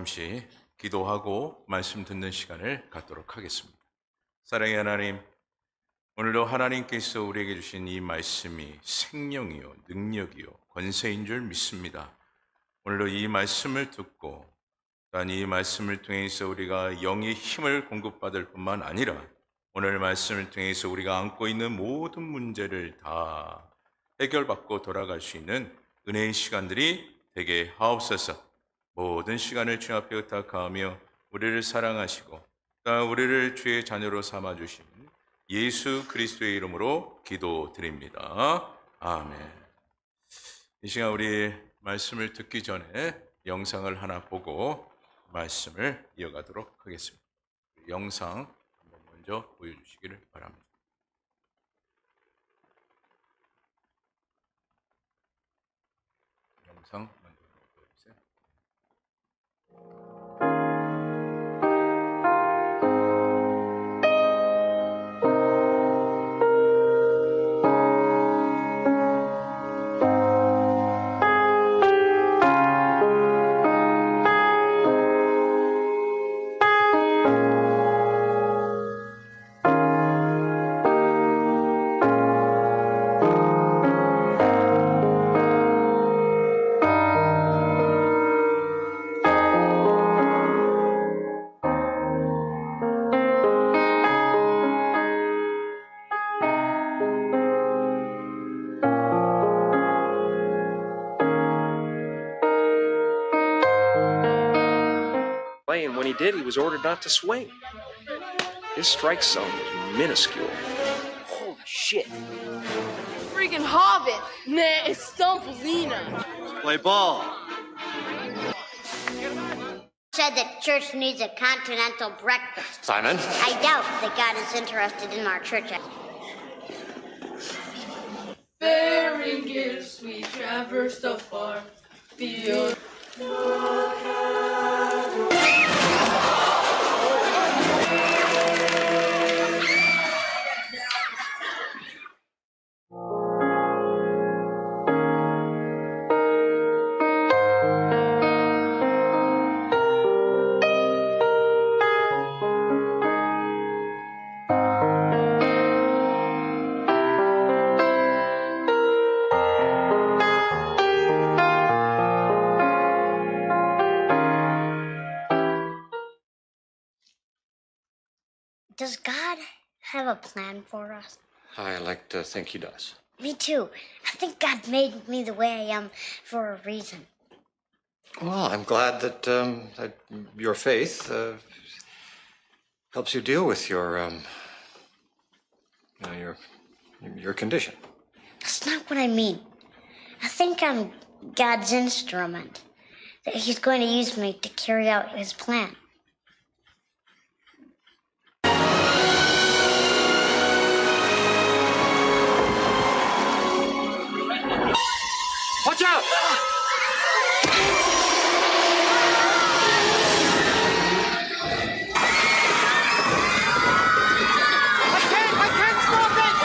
잠시 기도하고 말씀 듣는 시간을 갖도록 하겠습니다. 사랑의 하나님, 오늘도 하나님께서 우리에게 주신 이 말씀이 생명이요, 능력이요, 권세인 줄 믿습니다. 오늘도 이 말씀을 듣고 또한 이 말씀을 통해서 우리가 영의 힘을 공급받을 뿐만 아니라 오늘 말씀을 통해서 우리가 안고 있는 모든 문제를 다 해결받고 돌아갈 수 있는 은혜의 시간들이 되게 하옵소서. 모든 시간을 주 앞에 의탁하며 우리를 사랑하시고 또한 우리를 주의 자녀로 삼아주신 예수 그리스도의 이름으로 기도드립니다. 아멘. 이 시간 우리 말씀을 듣기 전에 영상을 하나 보고 말씀을 이어가도록 하겠습니다. 영상 한번 먼저 보여주시기를 바랍니다. 영상 먼저 보여주세요. And when he did, he was ordered not to swing. His strike zone was minuscule. Holy shit. Freaking Hobbit! Nah, it's Stumpelina. Play ball. Said that church needs a continental breakfast. Simon? I doubt that God is interested in our church. Bearing gifts, we traversed a far field. Does God have a plan for us? I like to think he does. Me too. I think God made me the way I am for a reason. Well, I'm glad that that your faith helps you deal with your your condition. That's not what I mean. I think I'm God's instrument. That He's going to use me to carry out His plan. Watch out! I can't stop it!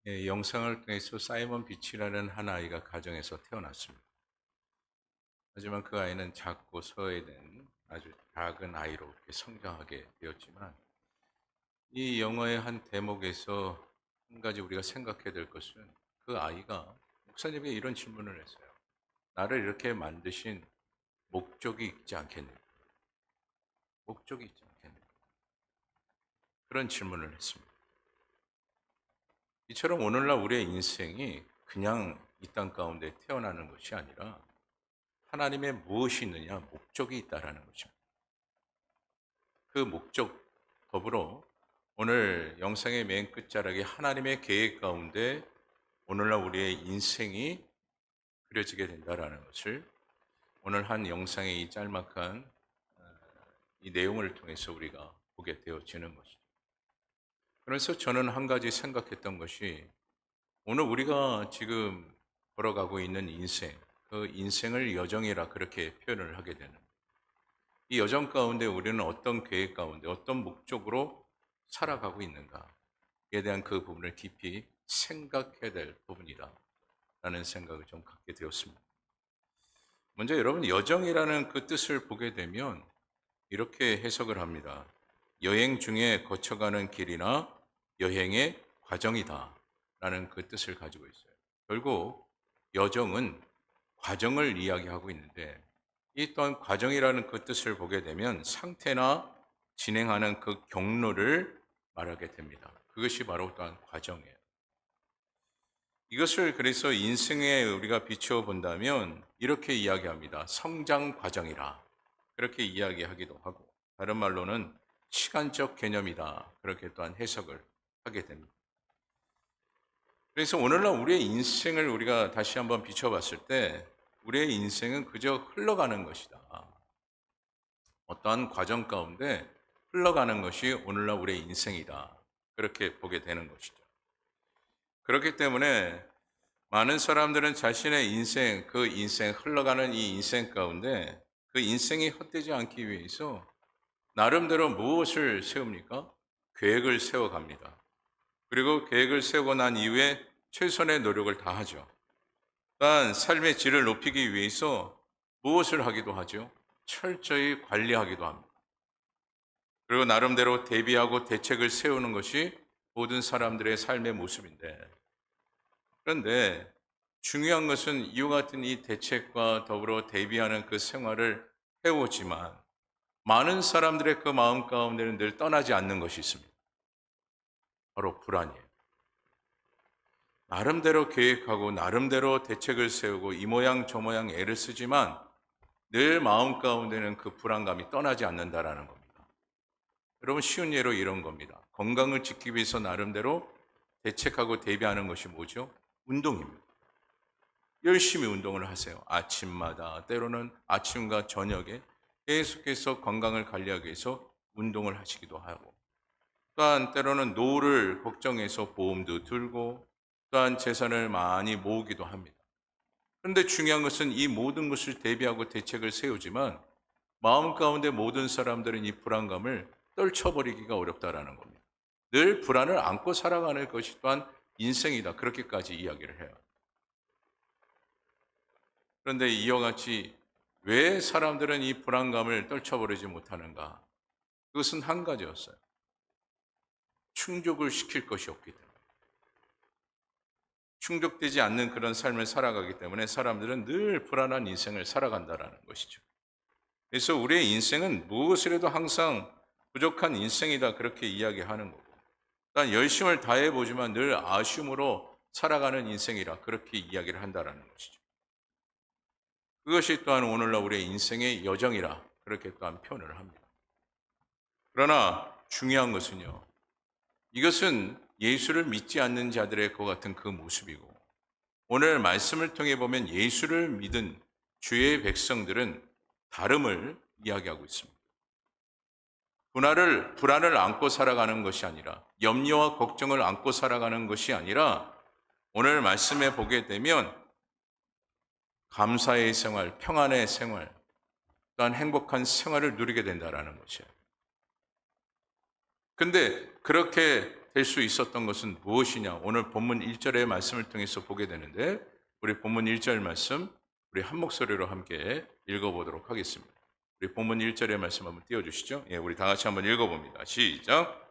영상을 통해서 사이먼 비치라는 한 아이가 가정에서 태어났습니다. 하지만 그 아이는 작고 소외된 아주 작은 아이로 이렇게 성장하게 되었지만 이 영화의 한 대목에서 한 가지 우리가 생각해야 될 것은 그 아이가 목사님에게 이런 질문을 했어요. 나를 이렇게 만드신 목적이 있지 않겠느냐? 목적이 있지 않겠느냐? 그런 질문을 했습니다. 이처럼 오늘날 우리의 인생이 그냥 이 땅 가운데 태어나는 것이 아니라 하나님의 무엇이 있느냐? 목적이 있다라는 것입니다. 그 목적 더불어 오늘 영상의 맨 끝자락에 하나님의 계획 가운데 오늘날 우리의 인생이 그려지게 된다라는 것을 오늘 한 영상의 이 짤막한 이 내용을 통해서 우리가 보게 되어지는 것이죠. 그래서 저는 한 가지 생각했던 것이 오늘 우리가 지금 걸어가고 있는 인생, 그 인생을 여정이라 그렇게 표현을 하게 되는 이 여정 가운데 우리는 어떤 계획 가운데 어떤 목적으로 살아가고 있는가에 대한 그 부분을 깊이 생각해야 될 부분이다 라는 생각을 좀 갖게 되었습니다. 먼저 여러분 여정이라는 그 뜻을 보게 되면 이렇게 해석을 합니다. 여행 중에 거쳐가는 길이나 여행의 과정이다 라는 그 뜻을 가지고 있어요. 결국 여정은 과정을 이야기하고 있는데 이 또한 과정이라는 그 뜻을 보게 되면 상태나 진행하는 그 경로를 말하게 됩니다. 그것이 바로 또한 과정이에요. 이것을 그래서 인생에 우리가 비추어 본다면 이렇게 이야기합니다. 성장 과정이라 그렇게 이야기하기도 하고 다른 말로는 시간적 개념이다 그렇게 또한 해석을 하게 됩니다. 그래서 오늘날 우리의 인생을 우리가 다시 한번 비춰봤을 때 우리의 인생은 그저 흘러가는 것이다. 어떠한 과정 가운데 흘러가는 것이 오늘날 우리의 인생이다. 그렇게 보게 되는 것이죠. 그렇기 때문에 많은 사람들은 자신의 인생, 그 인생, 흘러가는 이 인생 가운데 그 인생이 헛되지 않기 위해서 나름대로 무엇을 세웁니까? 계획을 세워갑니다. 그리고 계획을 세우고 난 이후에 최선의 노력을 다하죠. 또한 삶의 질을 높이기 위해서 무엇을 하기도 하죠? 철저히 관리하기도 합니다. 그리고 나름대로 대비하고 대책을 세우는 것이 모든 사람들의 삶의 모습인데 그런데 중요한 것은 이와 같은 이 대책과 더불어 대비하는 그 생활을 해오지만 많은 사람들의 그 마음 가운데는 늘 떠나지 않는 것이 있습니다. 바로 불안이에요. 나름대로 계획하고 나름대로 대책을 세우고 이 모양 저 모양 애를 쓰지만 늘 마음 가운데는 그 불안감이 떠나지 않는다라는 겁니다. 여러분 쉬운 예로 이런 겁니다. 건강을 지키기 위해서 나름대로 대책하고 대비하는 것이 뭐죠? 운동입니다. 열심히 운동을 하세요. 아침마다 때로는 아침과 저녁에 계속해서 건강을 관리하기 위해서 운동을 하시기도 하고 또한 때로는 노후를 걱정해서 보험도 들고 또한 재산을 많이 모으기도 합니다. 그런데 중요한 것은 이 모든 것을 대비하고 대책을 세우지만 마음 가운데 모든 사람들은 이 불안감을 떨쳐버리기가 어렵다라는 겁니다. 늘 불안을 안고 살아가는 것이 또한 인생이다. 그렇게까지 이야기를 해요. 그런데 이와 같이 왜 사람들은 이 불안감을 떨쳐버리지 못하는가? 그것은 한 가지였어요. 충족을 시킬 것이 없기 때문에. 충족되지 않는 그런 삶을 살아가기 때문에 사람들은 늘 불안한 인생을 살아간다는 것이죠. 그래서 우리의 인생은 무엇을 해도 항상 부족한 인생이다 그렇게 이야기하는 거고 또한 열심을 다해보지만 늘 아쉬움으로 살아가는 인생이라 그렇게 이야기를 한다는 것이죠. 그것이 또한 오늘날 우리의 인생의 여정이라 그렇게 또한 표현을 합니다. 그러나 중요한 것은요. 이것은 예수를 믿지 않는 자들의 것 같은 그 모습이고 오늘 말씀을 통해 보면 예수를 믿은 주의 백성들은 다름을 이야기하고 있습니다. 불안을 안고 살아가는 것이 아니라 염려와 걱정을 안고 살아가는 것이 아니라 오늘 말씀에 보게 되면 감사의 생활, 평안의 생활, 또한 행복한 생활을 누리게 된다는 것이에요. 근데 그렇게 될 수 있었던 것은 무엇이냐? 오늘 본문 1절의 말씀을 통해서 보게 되는데 우리 본문 1절 말씀 우리 한 목소리로 함께 읽어보도록 하겠습니다. 우리 본문 1절의 말씀 한번 띄워주시죠. 예, 우리 다 같이 한번 읽어봅니다. 시작.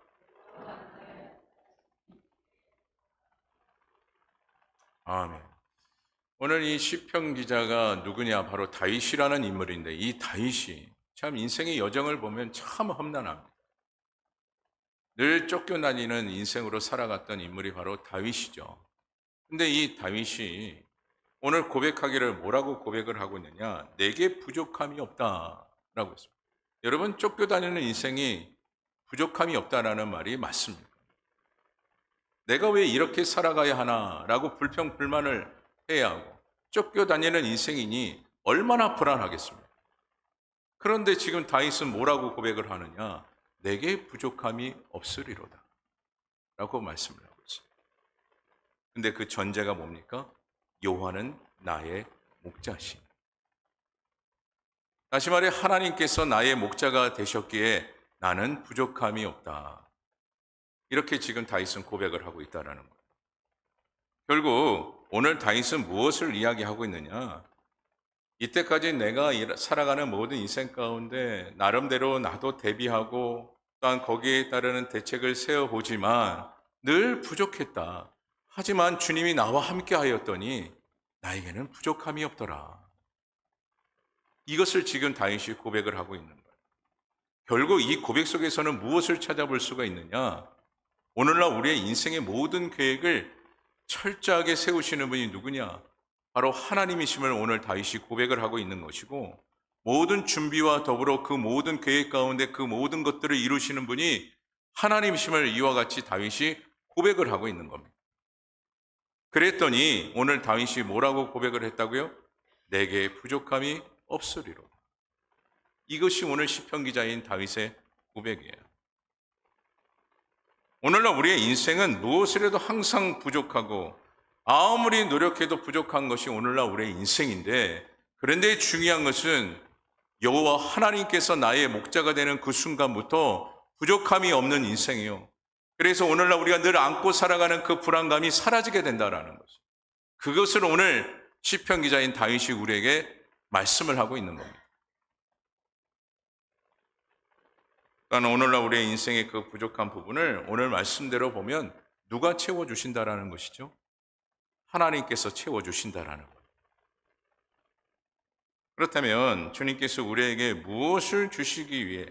아멘. 오늘 이 시편 기자가 누구냐? 바로 다윗이라는 인물인데 이 다윗이 참 인생의 여정을 보면 참 험난합니다. 늘 쫓겨다니는 인생으로 살아갔던 인물이 바로 다윗이죠. 근데 이 다윗이 오늘 고백하기를 뭐라고 고백을 하고 있느냐? 내게 부족함이 없다라고 했습니다. 여러분, 쫓겨다니는 인생이 부족함이 없다라는 말이 맞습니까? 내가 왜 이렇게 살아가야 하나라고 불평불만을 해야 하고 쫓겨다니는 인생이니 얼마나 불안하겠습니까? 그런데 지금 다윗은 뭐라고 고백을 하느냐? 내게 부족함이 없으리로다 라고 말씀을 하고 있습니다. 근데 그 전제가 뭡니까? 여호와는 나의 목자시니. 다시 말해 하나님께서 나의 목자가 되셨기에 나는 부족함이 없다. 이렇게 지금 다윗은 고백을 하고 있다는 거예요. 결국 오늘 다윗은 무엇을 이야기하고 있느냐? 이때까지 내가 살아가는 모든 인생 가운데 나름대로 나도 대비하고 또한 거기에 따르는 대책을 세워보지만 늘 부족했다. 하지만 주님이 나와 함께 하였더니 나에게는 부족함이 없더라. 이것을 지금 다윗이 고백을 하고 있는 거예요. 결국 이 고백 속에서는 무엇을 찾아볼 수가 있느냐? 오늘날 우리의 인생의 모든 계획을 철저하게 세우시는 분이 누구냐? 바로 하나님이심을 오늘 다윗이 고백을 하고 있는 것이고 모든 준비와 더불어 그 모든 계획 가운데 그 모든 것들을 이루시는 분이 하나님이심을 이와 같이 다윗이 고백을 하고 있는 겁니다. 그랬더니 오늘 다윗이 뭐라고 고백을 했다고요? 내게 부족함이 없으리로다. 이것이 오늘 시편 기자인 다윗의 고백이에요. 오늘날 우리의 인생은 무엇을 해도 항상 부족하고 아무리 노력해도 부족한 것이 오늘날 우리의 인생인데 그런데 중요한 것은 여호와 하나님께서 나의 목자가 되는 그 순간부터 부족함이 없는 인생이요. 그래서 오늘날 우리가 늘 안고 살아가는 그 불안감이 사라지게 된다라는 것이죠. 그것을 오늘 시편 기자인 다윗이 우리에게 말씀을 하고 있는 겁니다. 그러니까 오늘날 우리의 인생의 그 부족한 부분을 오늘 말씀대로 보면 누가 채워주신다라는 것이죠? 하나님께서 채워주신다라는 거예요. 그렇다면 주님께서 우리에게 무엇을 주시기에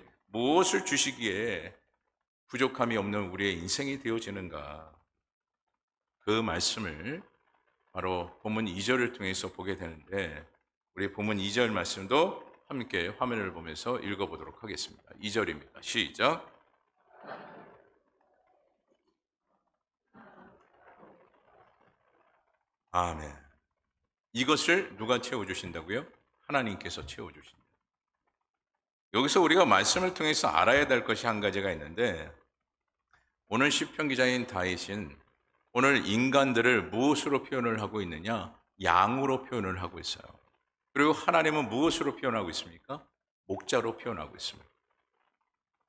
부족함이 없는 우리의 인생이 되어지는가? 그 말씀을 바로 본문 2절을 통해서 보게 되는데 우리 본문 2절 말씀도 함께 화면을 보면서 읽어보도록 하겠습니다. 2절입니다. 시작. 아멘. 이것을 누가 채워주신다고요? 하나님께서 채워주신다. 여기서 우리가 말씀을 통해서 알아야 될 것이 한 가지가 있는데 오늘 시편 기자인 다윗은 오늘 인간들을 무엇으로 표현을 하고 있느냐? 양으로 표현을 하고 있어요. 그리고 하나님은 무엇으로 표현하고 있습니까? 목자로 표현하고 있습니다.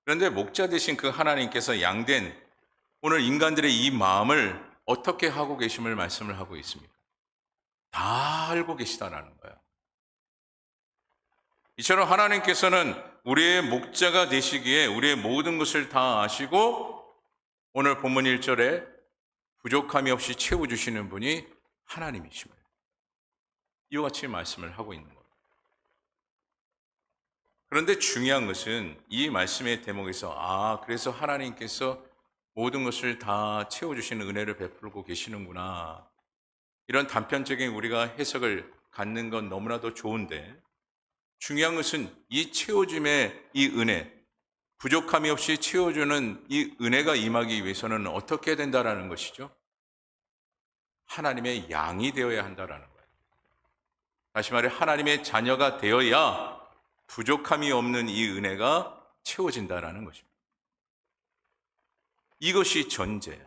그런데 목자 대신 그 하나님께서 양된 오늘 인간들의 이 마음을 어떻게 하고 계심을 말씀을 하고 있습니다. 다 알고 계시다라는 거예요. 이처럼 하나님께서는 우리의 목자가 되시기에 우리의 모든 것을 다 아시고 오늘 본문 1절에 부족함이 없이 채워주시는 분이 하나님이십니다. 이와 같이 말씀을 하고 있는 겁니다. 그런데 중요한 것은 이 말씀의 대목에서 그래서 하나님께서 모든 것을 다 채워주시는 은혜를 베풀고 계시는구나. 이런 단편적인 우리가 해석을 갖는 건 너무나도 좋은데 중요한 것은 이 채워줌의 이 은혜, 부족함이 없이 채워주는 이 은혜가 임하기 위해서는 어떻게 된다라는 것이죠? 하나님의 양이 되어야 한다라는 거예요. 다시 말해 하나님의 자녀가 되어야 부족함이 없는 이 은혜가 채워진다라는 것입니다. 이것이 전제예요.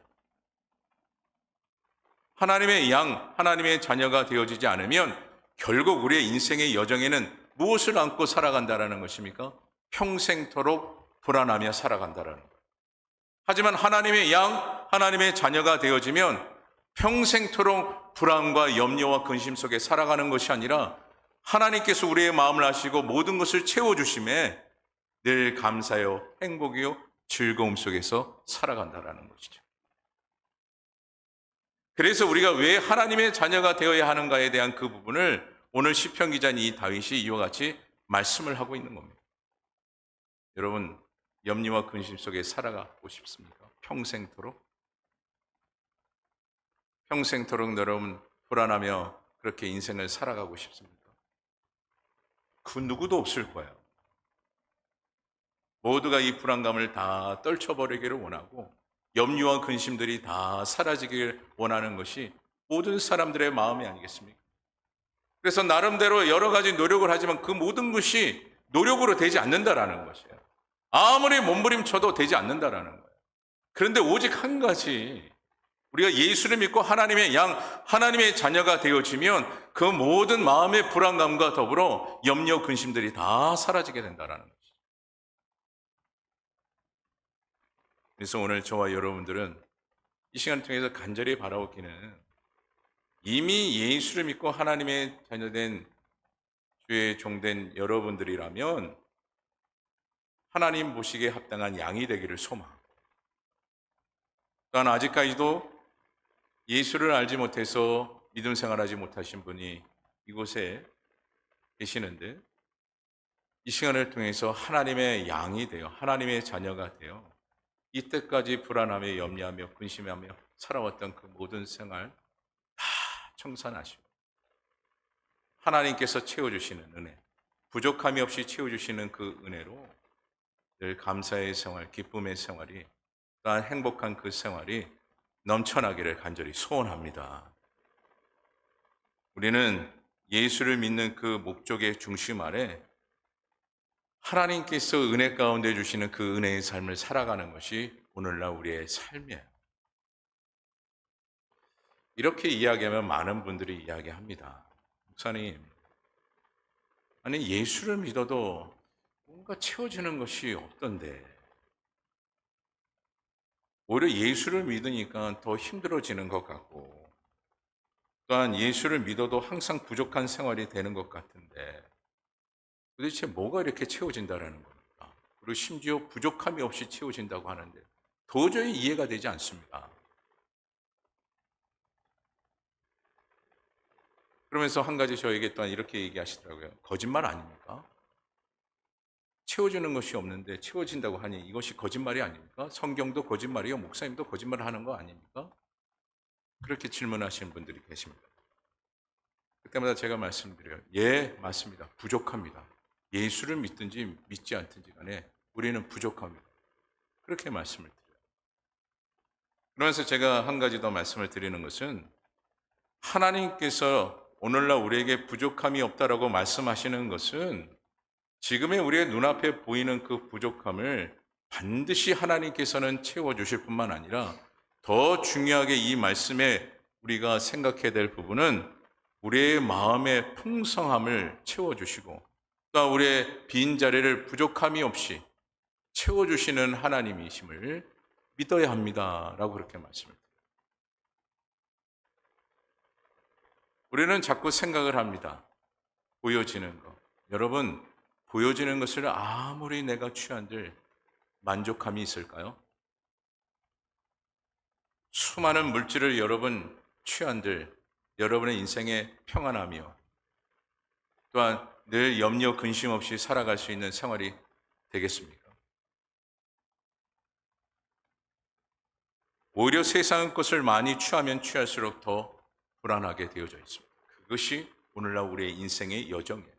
하나님의 양, 하나님의 자녀가 되어지지 않으면 결국 우리의 인생의 여정에는 무엇을 안고 살아간다라는 것입니까? 평생토록 불안하며 살아간다라는 거예요. 하지만 하나님의 양, 하나님의 자녀가 되어지면 평생토록 불안과 염려와 근심 속에 살아가는 것이 아니라 하나님께서 우리의 마음을 아시고 모든 것을 채워주심에 늘 감사요, 행복이요, 즐거움 속에서 살아간다라는 것이죠. 그래서 우리가 왜 하나님의 자녀가 되어야 하는가에 대한 그 부분을 오늘 시편 기자인 이 다윗이 이와 같이 말씀을 하고 있는 겁니다. 여러분, 염려와 근심 속에 살아가고 싶습니까? 평생토록? 평생토록 여러분 불안하며 그렇게 인생을 살아가고 싶습니까? 그 누구도 없을 거예요. 모두가 이 불안감을 다 떨쳐버리기를 원하고 염려와 근심들이 다 사라지길 원하는 것이 모든 사람들의 마음이 아니겠습니까? 그래서 나름대로 여러 가지 노력을 하지만 그 모든 것이 노력으로 되지 않는다라는 것이에요. 아무리 몸부림쳐도 되지 않는다라는 거예요. 그런데 오직 한 가지, 우리가 예수를 믿고 하나님의 양, 하나님의 자녀가 되어지면 그 모든 마음의 불안감과 더불어 염려, 근심들이 다 사라지게 된다라는 거죠. 그래서 오늘 저와 여러분들은 이 시간을 통해서 간절히 바라옵기는 이미 예수를 믿고 하나님의 자녀된 주의 종된 여러분들이라면 하나님 보시기에 합당한 양이 되기를 소망합니다. 또한 아직까지도 예수를 알지 못해서 믿음 생활하지 못하신 분이 이곳에 계시는데 이 시간을 통해서 하나님의 양이 되어 하나님의 자녀가 되어 이때까지 불안하며 염려하며 근심하며 살아왔던 그 모든 생활 다 청산하시고 하나님께서 채워주시는 은혜, 부족함이 없이 채워주시는 그 은혜로 늘 감사의 생활, 기쁨의 생활이 또한 행복한 그 생활이 넘쳐나기를 간절히 소원합니다. 우리는 예수를 믿는 그 목적의 중심 아래 하나님께서 은혜 가운데 주시는 그 은혜의 삶을 살아가는 것이 오늘날 우리의 삶이에요. 이렇게 이야기하면 많은 분들이 이야기합니다. 목사님, 아니 예수를 믿어도 뭔가 채워지는 것이 없던데 오히려 예수를 믿으니까 더 힘들어지는 것 같고 또한 예수를 믿어도 항상 부족한 생활이 되는 것 같은데 도대체 뭐가 이렇게 채워진다라는 겁니까? 그리고 심지어 부족함이 없이 채워진다고 하는데 도저히 이해가 되지 않습니다. 그러면서 한 가지 저에게 또한 이렇게 얘기하시더라고요. 거짓말 아닙니까? 채워주는 것이 없는데 채워진다고 하니 이것이 거짓말이 아닙니까? 성경도 거짓말이요, 목사님도 거짓말을 하는 거 아닙니까? 그렇게 질문하시는 분들이 계십니다. 그때마다 제가 말씀드려요. 예, 맞습니다. 부족합니다. 예수를 믿든지 믿지 않든지 간에 우리는 부족합니다. 그렇게 말씀을 드려요. 그러면서 제가 한 가지 더 말씀을 드리는 것은 하나님께서 오늘날 우리에게 부족함이 없다라고 말씀하시는 것은 지금의 우리의 눈앞에 보이는 그 부족함을 반드시 하나님께서는 채워주실 뿐만 아니라 더 중요하게 이 말씀에 우리가 생각해야 될 부분은 우리의 마음의 풍성함을 채워주시고 또 우리의 빈자리를 부족함이 없이 채워주시는 하나님이심을 믿어야 합니다라고 그렇게 말씀을 드려요. 우리는 자꾸 생각을 합니다. 보여지는 것. 여러분, 보여지는 것을 아무리 내가 취한들 만족함이 있을까요? 수많은 물질을 여러분 취한들 여러분의 인생에 평안하며 또한 늘 염려 근심 없이 살아갈 수 있는 생활이 되겠습니까? 오히려 세상의 것을 많이 취하면 취할수록 더 불안하게 되어져 있습니다. 그것이 오늘날 우리의 인생의 여정이에요.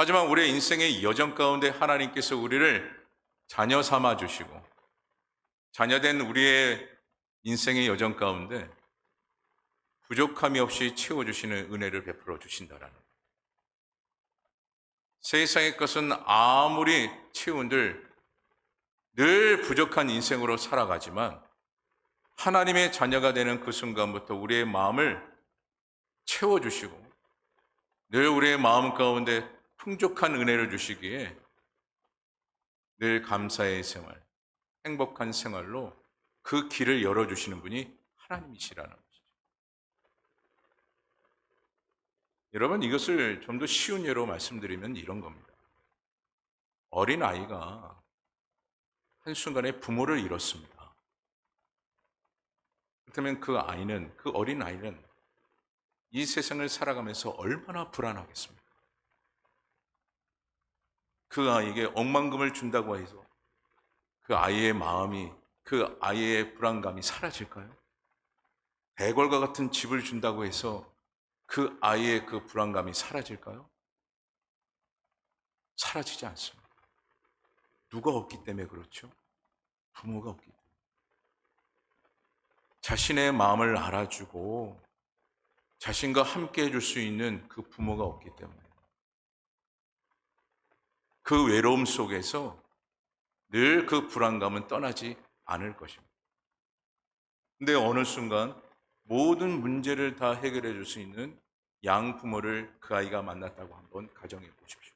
하지만 우리의 인생의 여정 가운데 하나님께서 우리를 자녀 삼아 주시고 자녀된 우리의 인생의 여정 가운데 부족함이 없이 채워주시는 은혜를 베풀어 주신다라는 거예요. 세상의 것은 아무리 채운들 늘 부족한 인생으로 살아가지만 하나님의 자녀가 되는 그 순간부터 우리의 마음을 채워주시고 늘 우리의 마음 가운데 풍족한 은혜를 주시기에 늘 감사의 생활, 행복한 생활로 그 길을 열어주시는 분이 하나님이시라는 것이죠. 여러분, 이것을 좀 더 쉬운 예로 말씀드리면 이런 겁니다. 어린아이가 한순간에 부모를 잃었습니다. 그렇다면 그 어린아이는 이 세상을 살아가면서 얼마나 불안하겠습니까? 그 아이에게 억만금을 준다고 해서 그 아이의 마음이, 그 아이의 불안감이 사라질까요? 대궐과 같은 집을 준다고 해서 그 아이의 그 불안감이 사라질까요? 사라지지 않습니다. 누가 없기 때문에 그렇죠? 부모가 없기 때문에. 자신의 마음을 알아주고 자신과 함께 해줄 수 있는 그 부모가 없기 때문에 그 외로움 속에서 늘 그 불안감은 떠나지 않을 것입니다. 근데 어느 순간 모든 문제를 다 해결해 줄 수 있는 양부모를 그 아이가 만났다고 한번 가정해 보십시오.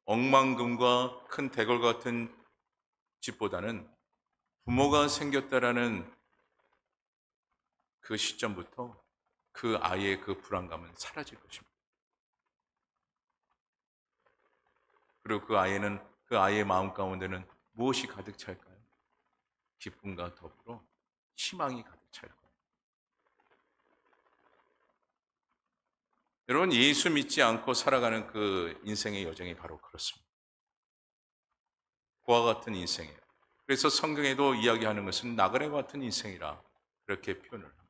억만금과 큰 대궐 같은 집보다는 부모가 생겼다라는 그 시점부터 그 아이의 그 불안감은 사라질 것입니다. 그리고 그 아이의 마음 가운데는 무엇이 가득 찰까요? 기쁨과 더불어 희망이 가득 찰 거예요. 여러분, 예수 믿지 않고 살아가는 그 인생의 여정이 바로 그렇습니다. 고와 같은 인생이에요. 그래서 성경에도 이야기하는 것은 나그네와 같은 인생이라 그렇게 표현을 합니다.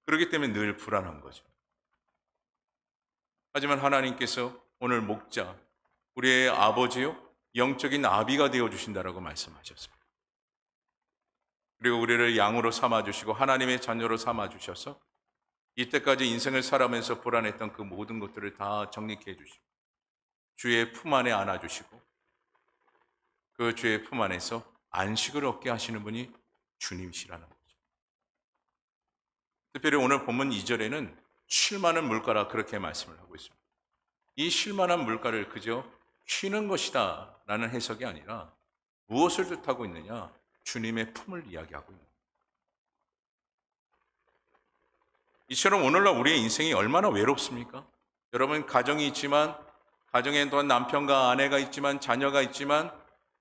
그렇기 때문에 늘 불안한 거죠. 하지만 하나님께서 오늘 목자, 우리의 아버지요, 영적인 아비가 되어주신다라고 말씀하셨습니다. 그리고 우리를 양으로 삼아주시고 하나님의 자녀로 삼아주셔서 이때까지 인생을 살아가면서 불안했던 그 모든 것들을 다 정리케 해주시고 주의 품 안에 안아주시고 그 주의 품 안에서 안식을 얻게 하시는 분이 주님이시라는 거죠. 특별히 오늘 본문 2절에는 쉴 만한 물가라 그렇게 말씀을 하고 있습니다. 이 쉴 만한 물가를 그저 쉬는 것이다 라는 해석이 아니라 무엇을 뜻하고 있느냐? 주님의 품을 이야기하고 있는 거예요. 이처럼 오늘날 우리의 인생이 얼마나 외롭습니까? 여러분, 가정이 있지만, 가정에 또한 남편과 아내가 있지만, 자녀가 있지만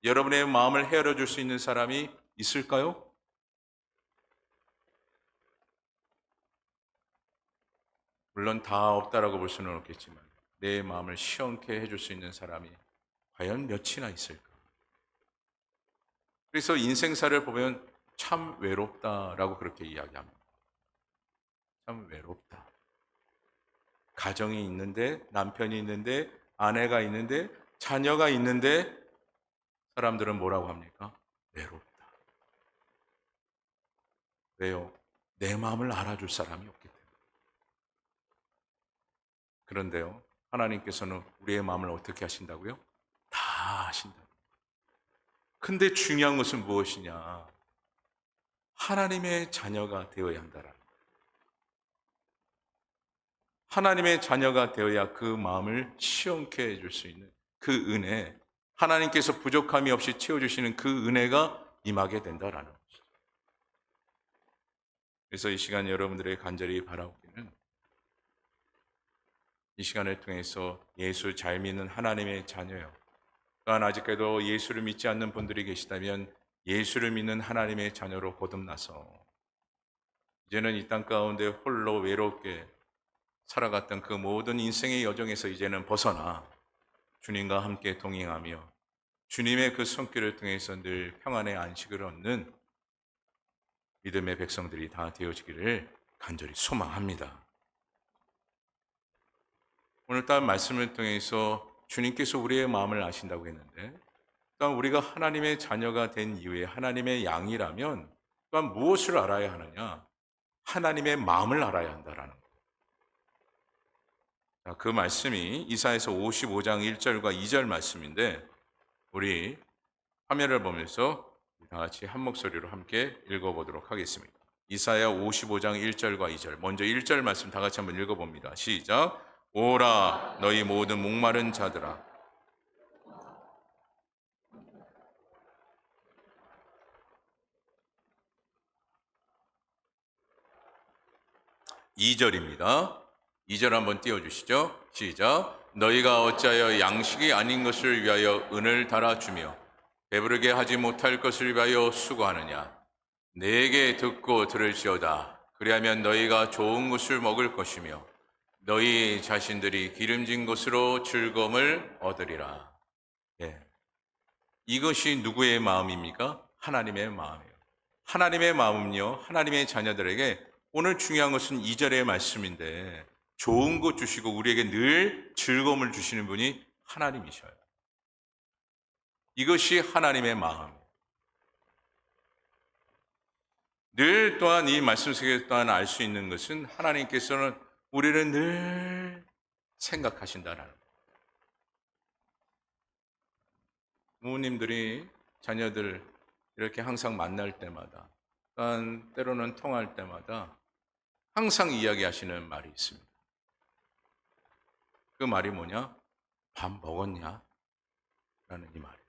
여러분의 마음을 헤아려 줄 수 있는 사람이 있을까요? 물론 다 없다라고 볼 수는 없겠지만 내 마음을 시원케 해줄 수 있는 사람이 과연 몇이나 있을까? 그래서 인생사를 보면 참 외롭다라고 그렇게 이야기합니다. 참 외롭다. 가정이 있는데, 남편이 있는데, 아내가 있는데, 자녀가 있는데 사람들은 뭐라고 합니까? 외롭다. 왜요? 내 마음을 알아줄 사람이 없기 때문에. 그런데요, 하나님께서는 우리의 마음을 어떻게 하신다고요? 다 아신다. 근데 중요한 것은 무엇이냐? 하나님의 자녀가 되어야 한다라는 거예요. 하나님의 자녀가 되어야 그 마음을 시원케 해줄 수 있는 그 은혜, 하나님께서 부족함이 없이 채워주시는 그 은혜가 임하게 된다라는 거죠. 그래서 이 시간 여러분들의 간절히 바라오기는 이 시간을 통해서 예수 잘 믿는 하나님의 자녀요, 또한 아직까지도 예수를 믿지 않는 분들이 계시다면 예수를 믿는 하나님의 자녀로 거듭나서 이제는 이 땅 가운데 홀로 외롭게 살아갔던 그 모든 인생의 여정에서 이제는 벗어나 주님과 함께 동행하며 주님의 그 손길을 통해서 늘 평안의 안식을 얻는 믿음의 백성들이 다 되어지기를 간절히 소망합니다. 오늘따라 말씀을 통해서 주님께서 우리의 마음을 아신다고 했는데, 또한 우리가 하나님의 자녀가 된 이후에 하나님의 양이라면 또한 무엇을 알아야 하느냐? 하나님의 마음을 알아야 한다라는 거예요. 그 말씀이 이사야서 55장 1절과 2절 말씀인데, 우리 화면을 보면서 다 같이 한 목소리로 함께 읽어보도록 하겠습니다. 이사야 55장 1절과 2절, 먼저 1절 말씀 다 같이 한번 읽어봅니다. 시작. 오라 너희 모든 목마른 자들아, 2절입니다. 2절 한번 띄워주시죠. 시작. 너희가 어찌하여 양식이 아닌 것을 위하여 은을 달아주며 배부르게 하지 못할 것을 위하여 수고하느냐. 내게 듣고 들을지어다. 그리하면 너희가 좋은 것을 먹을 것이며 너희 자신들이 기름진 것으로 즐거움을 얻으리라. 예. 이것이 누구의 마음입니까? 하나님의 마음이에요. 하나님의 마음은요, 하나님의 자녀들에게 오늘 중요한 것은 2절의 말씀인데 좋은 것 주시고 우리에게 늘 즐거움을 주시는 분이 하나님이셔요. 이것이 하나님의 마음. 늘 또한 이 말씀 속에 또한 알 수 있는 것은 하나님께서는 우리를 늘 생각하신다라는 거예요. 부모님들이 자녀들 이렇게 항상 만날 때마다 또한 때로는 통화할 때마다 항상 이야기하시는 말이 있습니다. 그 말이 뭐냐? 밥 먹었냐? 라는 이 말이에요.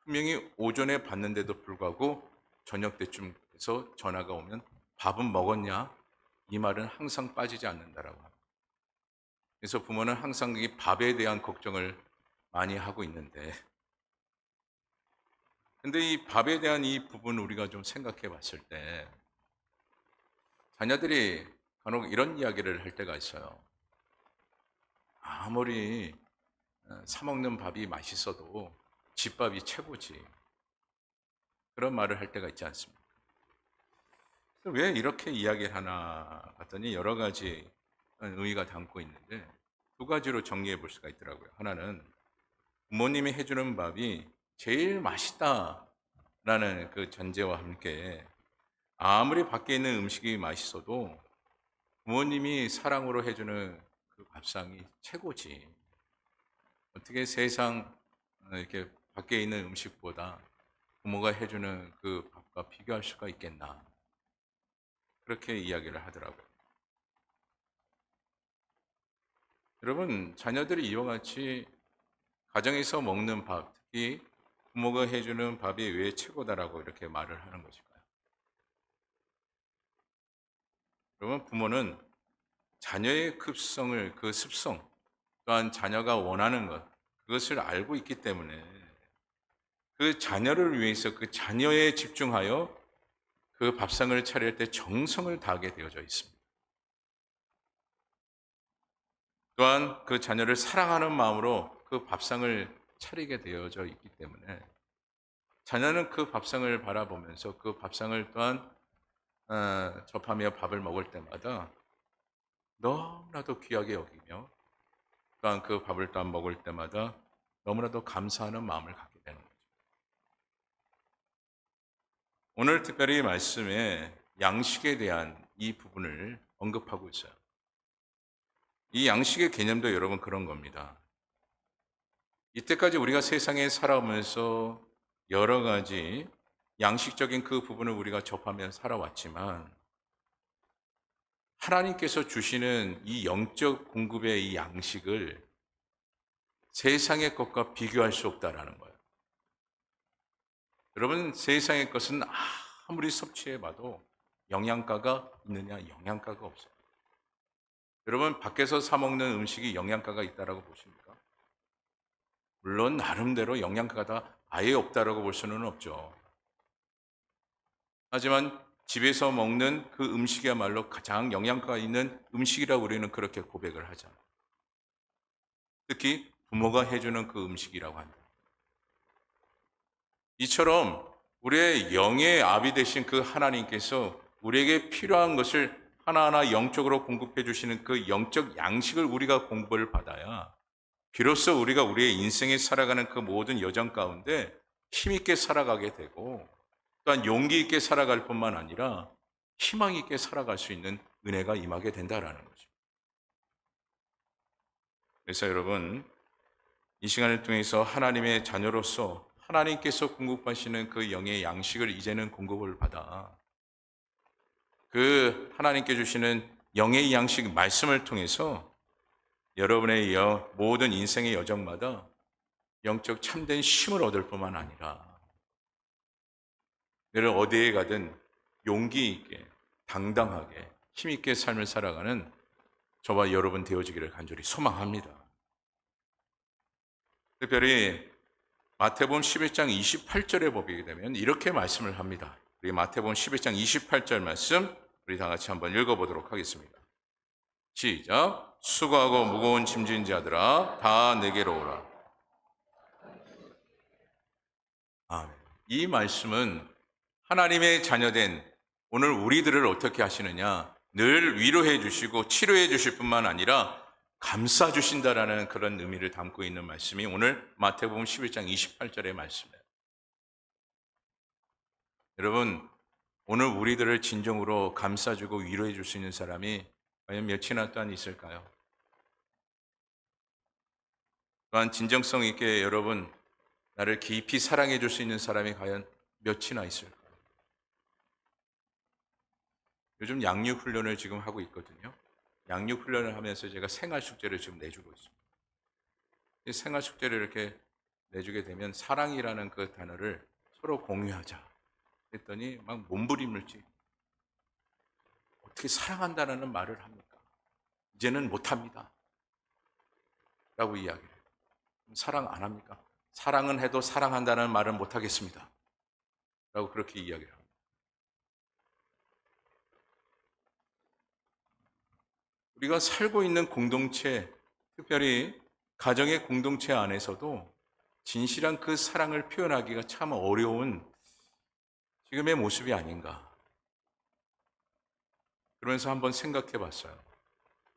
분명히 오전에 봤는데도 불구하고 저녁 때쯤 해서 전화가 오면 밥은 먹었냐? 이 말은 항상 빠지지 않는다라고 합니다. 그래서 부모는 항상 이 밥에 대한 걱정을 많이 하고 있는데, 근데 이 밥에 대한 이 부분 우리가 좀 생각해 봤을 때 자녀들이 간혹 이런 이야기를 할 때가 있어요. 아무리 사 먹는 밥이 맛있어도 집밥이 최고지. 그런 말을 할 때가 있지 않습니까? 왜 이렇게 이야기를 하나 봤더니 여러 가지 의미가 담고 있는데 두 가지로 정리해 볼 수가 있더라고요. 하나는 부모님이 해주는 밥이 제일 맛있다라는 그 전제와 함께 아무리 밖에 있는 음식이 맛있어도 부모님이 사랑으로 해주는 그 밥상이 최고지. 어떻게 세상 이렇게 밖에 있는 음식보다 부모가 해주는 그 밥과 비교할 수가 있겠나. 그렇게 이야기를 하더라고요. 여러분, 자녀들이 이와 같이 가정에서 먹는 밥, 특히 부모가 해주는 밥이 왜 최고다라고 이렇게 말을 하는 것일까요? 여러분, 부모는 자녀의 급성을, 그 습성, 또한 자녀가 원하는 것, 그것을 알고 있기 때문에 그 자녀를 위해서 그 자녀에 집중하여 그 밥상을 차릴 때 정성을 다하게 되어져 있습니다. 또한 그 자녀를 사랑하는 마음으로 그 밥상을 차리게 되어져 있기 때문에 자녀는 그 밥상을 바라보면서 그 밥상을 또한 접하며 밥을 먹을 때마다 너무나도 귀하게 여기며 또한 그 밥을 또한 먹을 때마다 너무나도 감사하는 마음을 갖게 되는 거죠. 오늘 특별히 말씀에 양식에 대한 이 부분을 언급하고 있어요. 이 양식의 개념도 여러분 그런 겁니다. 이때까지 우리가 세상에 살아오면서 여러 가지 양식적인 그 부분을 우리가 접하며 살아왔지만 하나님께서 주시는 이 영적 공급의 이 양식을 세상의 것과 비교할 수 없다라는 거예요. 여러분, 세상의 것은 아무리 섭취해봐도 영양가가 있느냐? 영양가가 없어요. 여러분, 밖에서 사 먹는 음식이 영양가가 있다라고 보십니까? 물론 나름대로 영양가가 아예 없다라고 볼 수는 없죠. 하지만 집에서 먹는 그 음식이야말로 가장 영양가가 있는 음식이라고 우리는 그렇게 고백을 하잖아요. 특히 부모가 해주는 그 음식이라고 한다. 이처럼 우리의 영의 아비 되신 그 하나님께서 우리에게 필요한 것을 하나하나 영적으로 공급해 주시는 그 영적 양식을 우리가 공급을 받아야 비로소 우리가 우리의 인생에 살아가는 그 모든 여정 가운데 힘있게 살아가게 되고 또한 용기 있게 살아갈 뿐만 아니라 희망 있게 살아갈 수 있는 은혜가 임하게 된다라는 거죠. 그래서 여러분, 이 시간을 통해서 하나님의 자녀로서 하나님께서 공급하시는 그 영의 양식을 이제는 공급을 받아 그 하나님께 주시는 영의 양식 말씀을 통해서 여러분의 모든 인생의 여정마다 영적 참된 힘을 얻을 뿐만 아니라 늘 어디에 가든 용기 있게 당당하게 힘있게 삶을 살아가는 저와 여러분 되어지기를 간절히 소망합니다. 특별히 마태복음 11장 28절에 보게 되면 이렇게 말씀을 합니다. 우리 마태복음 11장 28절 말씀 우리 다 같이 한번 읽어보도록 하겠습니다. 시작. 수고하고 무거운 짐진 자들아 다 내게로 오라. 아멘. 이 말씀은 하나님의 자녀된 오늘 우리들을 어떻게 하시느냐, 늘 위로해 주시고 치료해 주실 뿐만 아니라 감싸 주신다라는 그런 의미를 담고 있는 말씀이 오늘 마태복음 11장 28절의 말씀이에요. 여러분, 오늘 우리들을 진정으로 감싸주고 위로해 줄 수 있는 사람이 과연 몇이나 또한 있을까요? 또한 진정성 있게 여러분, 나를 깊이 사랑해 줄 수 있는 사람이 과연 몇이나 있을까요? 요즘 양육 훈련을 지금 하고 있거든요. 양육 훈련을 하면서 제가 생활 숙제를 지금 내주고 있습니다. 이 생활 숙제를 이렇게 내주게 되면 사랑이라는 그 단어를 서로 공유하자 했더니 막 몸부림을지 어떻게 사랑한다는 말을 합니까? 이제는 못합니다 라고 이야기를 해요. 사랑 안 합니까? 사랑은 해도 사랑한다는 말은 못하겠습니다 라고 그렇게 이야기를 합니다. 우리가 살고 있는 공동체, 특별히 가정의 공동체 안에서도 진실한 그 사랑을 표현하기가 참 어려운 지금의 모습이 아닌가. 그러면서 한번 생각해 봤어요.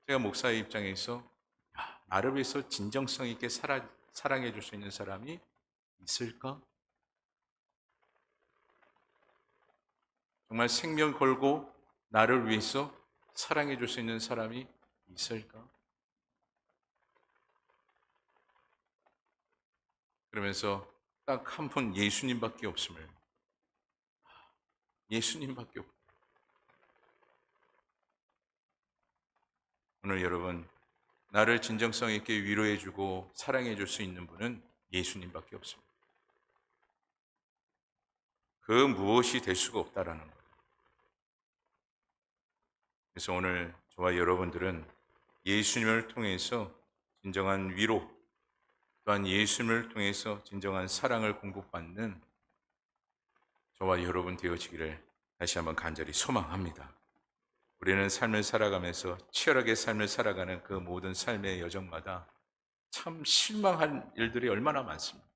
제가 목사의 입장에서 나를 위해서 진정성 있게 사랑해 줄 수 있는 사람이 있을까? 정말 생명 걸고 나를 위해서 사랑해 줄 수 있는 사람이 있을까? 그러면서 딱 한 분 예수님밖에 없음을, 예수님밖에 없고. 오늘 여러분, 나를 진정성 있게 위로해 주고 사랑해 줄 수 있는 분은 예수님밖에 없습니다. 그 무엇이 될 수가 없다라는 거예요. 그래서 오늘 저와 여러분들은 예수님을 통해서 진정한 위로, 또한 예수님을 통해서 진정한 사랑을 공급받는 저와 여러분 되어지기를 다시 한번 간절히 소망합니다. 우리는 삶을 살아가면서 치열하게 삶을 살아가는 그 모든 삶의 여정마다 참 실망한 일들이 얼마나 많습니다.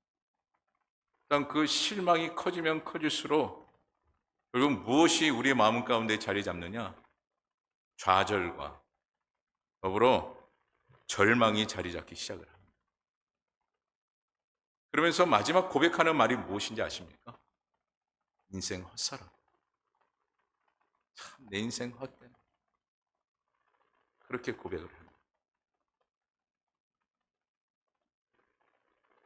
일단 그 실망이 커지면 커질수록 결국 무엇이 우리의 마음 가운데 자리 잡느냐? 좌절과 더불어 절망이 자리 잡기 시작을 합니다. 그러면서 마지막 고백하는 말이 무엇인지 아십니까? 인생 헛살아. 참 내 인생 헛된. 그렇게 고백을 합니다.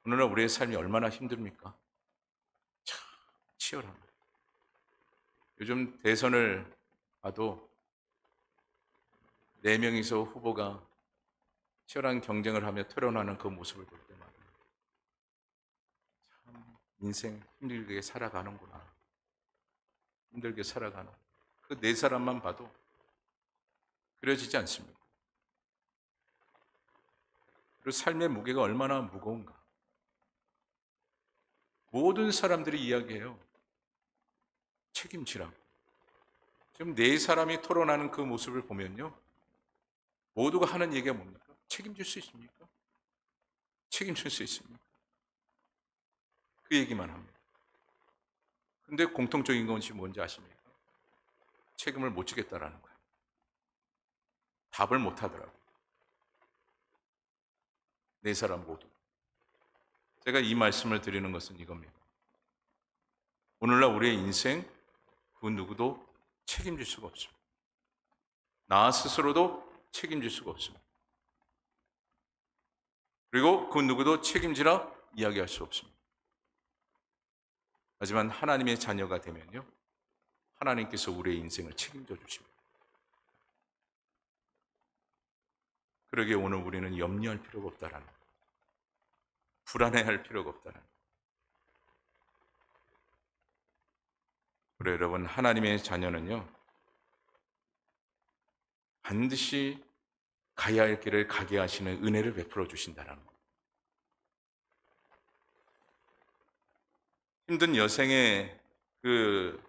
오늘날 우리의 삶이 얼마나 힘듭니까? 참 치열합니다. 요즘 대선을 봐도 4명이서 후보가 치열한 경쟁을 하며 토론하는 그 모습을 볼 때마다 참 인생 힘들게 살아가는구나. 힘들게 살아가는 그 4사람만 봐도 그려지지 않습니다. 그리고 삶의 무게가 얼마나 무거운가. 모든 사람들이 이야기해요. 책임지라고. 지금 4사람이 토론하는 그 모습을 보면요. 모두가 하는 얘기가 뭡니까? 책임질 수 있습니까? 책임질 수 있습니까? 그 얘기만 합니다. 근데 공통적인 것이 뭔지 아십니까? 책임을 못 지겠다라는 거예요. 답을 못 하더라고요. 4사람 모두. 제가 이 말씀을 드리는 것은 이겁니다. 오늘날 우리의 인생, 그 누구도 책임질 수가 없습니다. 나 스스로도 책임질 수가 없습니다. 그리고 그 누구도 책임지라 이야기할 수 없습니다. 하지만 하나님의 자녀가 되면요, 하나님께서 우리의 인생을 책임져 주십니다. 그러기에 오늘 우리는 염려할 필요가 없다라는 거예요. 불안해할 필요가 없다라는 거예요. 그래 여러분, 하나님의 자녀는요, 반드시 가야 할 길을 가게 하시는 은혜를 베풀어 주신다는 것. 힘든 여생의 그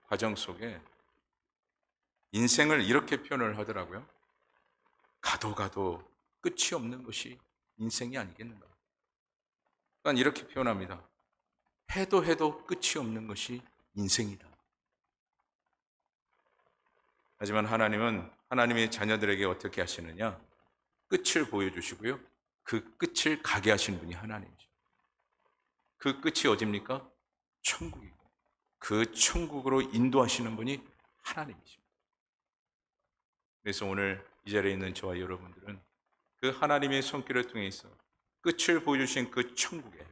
과정 속에 인생을 이렇게 표현을 하더라고요. 가도 가도 끝이 없는 것이 인생이 아니겠는가. 그러니까 이렇게 표현합니다. 해도 해도 끝이 없는 것이 인생이다. 하지만 하나님은 하나님의 자녀들에게 어떻게 하시느냐? 끝을 보여주시고요. 그 끝을 가게 하시는 분이 하나님이죠. 그 끝이 어디입니까? 천국이고 그 천국으로 인도하시는 분이 하나님이십니다. 그래서 오늘 이 자리에 있는 저와 여러분들은 그 하나님의 손길을 통해서 끝을 보여주신 그 천국에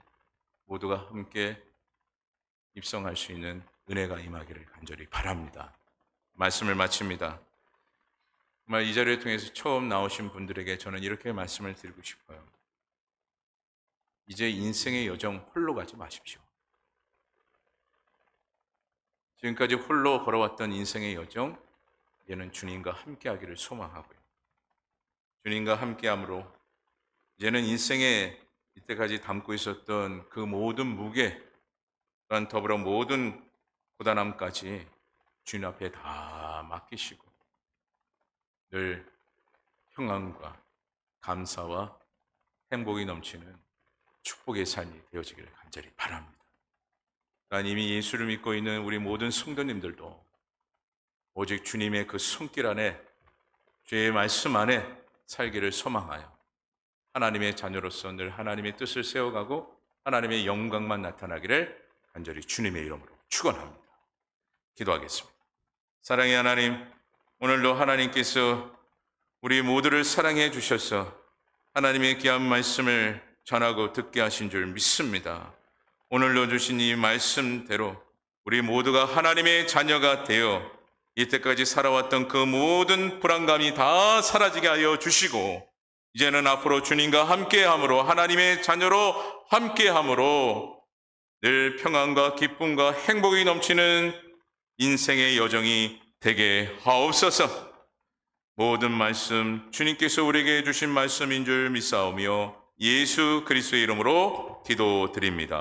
모두가 함께 입성할 수 있는 은혜가 임하기를 간절히 바랍니다. 말씀을 마칩니다. 정말 이 자리를 통해서 처음 나오신 분들에게 저는 이렇게 말씀을 드리고 싶어요. 이제 인생의 여정 홀로 가지 마십시오. 지금까지 홀로 걸어왔던 인생의 여정, 이제는 주님과 함께하기를 소망하고요. 주님과 함께함으로 이제는 인생에 이때까지 담고 있었던 그 모든 무게, 또한 더불어 모든 고단함까지 주님 앞에 다 맡기시고 늘 평안과 감사와 행복이 넘치는 축복의 삶이 되어지기를 간절히 바랍니다. 또한 이미 예수를 믿고 있는 우리 모든 성도님들도 오직 주님의 그 손길 안에, 주의 말씀 안에 살기를 소망하여 하나님의 자녀로서 늘 하나님의 뜻을 세워가고 하나님의 영광만 나타나기를 간절히 주님의 이름으로 축원합니다. 기도하겠습니다. 사랑의 하나님, 오늘도 하나님께서 우리 모두를 사랑해 주셔서 하나님의 귀한 말씀을 전하고 듣게 하신 줄 믿습니다. 오늘도 주신 이 말씀대로 우리 모두가 하나님의 자녀가 되어 이때까지 살아왔던 그 모든 불안감이 다 사라지게 하여 주시고 이제는 앞으로 주님과 함께함으로 하나님의 자녀로 함께함으로 늘 평안과 기쁨과 행복이 넘치는 인생의 여정이 되게 하옵소서. 모든 말씀 주님께서 우리에게 주신 말씀인 줄 믿사오며 예수 그리스도의 이름으로 기도드립니다.